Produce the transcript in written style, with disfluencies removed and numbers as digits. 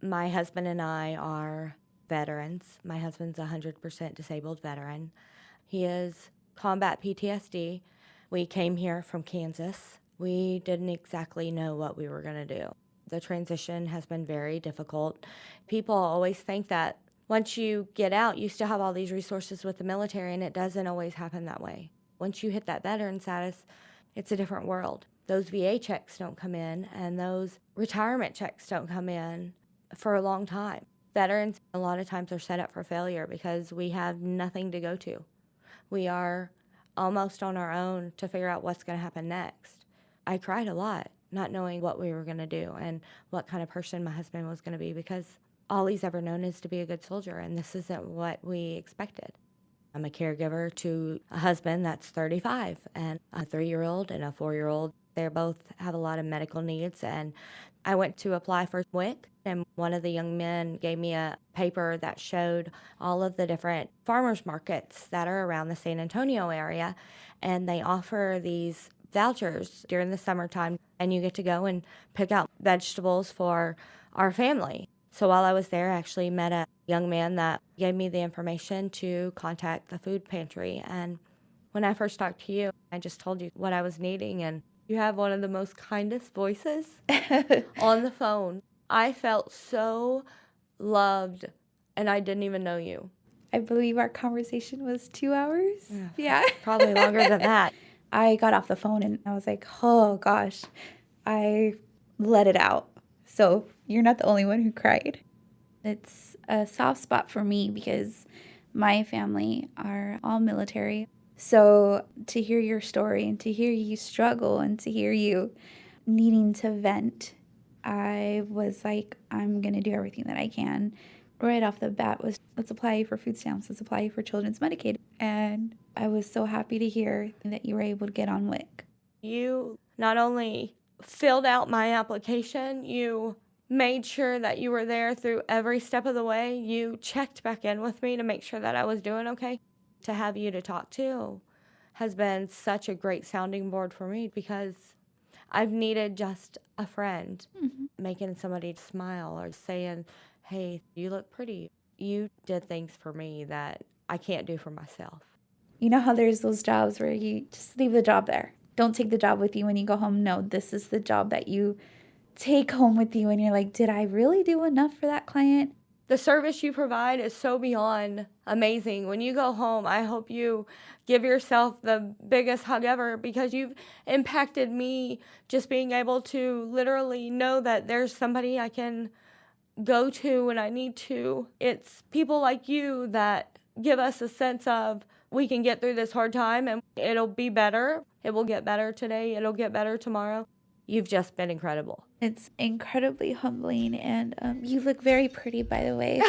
My husband and I are veterans. My husband's a 100% disabled veteran. He is combat PTSD. We came here from Kansas. We didn't exactly know what we were going to do. The transition has been very difficult. People always think that once you get out, you still have all these resources with the military, and it doesn't always happen that way. Once you hit that veteran status, it's a different world. Those VA checks don't come in, and those retirement checks don't come in for a long time. Veterans, a lot of times, are set up for failure because we have nothing to go to. We are almost on our own to figure out what's going to happen next. I cried a lot, not knowing what we were going to do and what kind of person my husband was going to be, because all he's ever known is to be a good soldier, and this isn't what we expected. I'm a caregiver to a husband that's 35 and a 3-year-old and a 4-year-old. They both have a lot of medical needs, and I went to apply for WIC, and one of the young men gave me a paper that showed all of the different farmers markets that are around the San Antonio area, and they offer these vouchers during the summertime, and you get to go and pick out vegetables for our family. So while I was there, I actually met a young man that gave me the information to contact the food pantry. And when I first talked to you, I just told you what I was needing, and you have one of the most kindest voices on the phone. I felt so loved, and I didn't even know you. I believe our conversation was 2 hours. Yeah. Probably longer than that. I got off the phone and I was like, oh gosh, I let it out. So you're not the only one who cried. It's a soft spot for me because my family are all military. So to hear your story and to hear you struggle and to hear you needing to vent, I was like, I'm going to do everything that I can. Right off the bat was, let's apply you for food stamps, let's apply you for Children's Medicaid. And I was so happy to hear that you were able to get on WIC. You not only filled out my application, you made sure that you were there through every step of the way. You checked back in with me to make sure that I was doing okay. To have you to talk to has been such a great sounding board for me, because I've needed just a friend, making somebody smile or saying, hey, you look pretty. You did things for me that I can't do for myself. You know how there's those jobs where you just leave the job there. Don't take the job with you when you go home. No, this is the job that you take home with you, and you're like, did I really do enough for that client? The service you provide is so beyond amazing. When you go home, I hope you give yourself the biggest hug ever, because you've impacted me, just being able to literally know that there's somebody I can go to when I need to. It's people like you that give us a sense of we can get through this hard time and it'll be better. It will get better today. It'll get better tomorrow. You've just been incredible. It's incredibly humbling, and you look very pretty, by the way.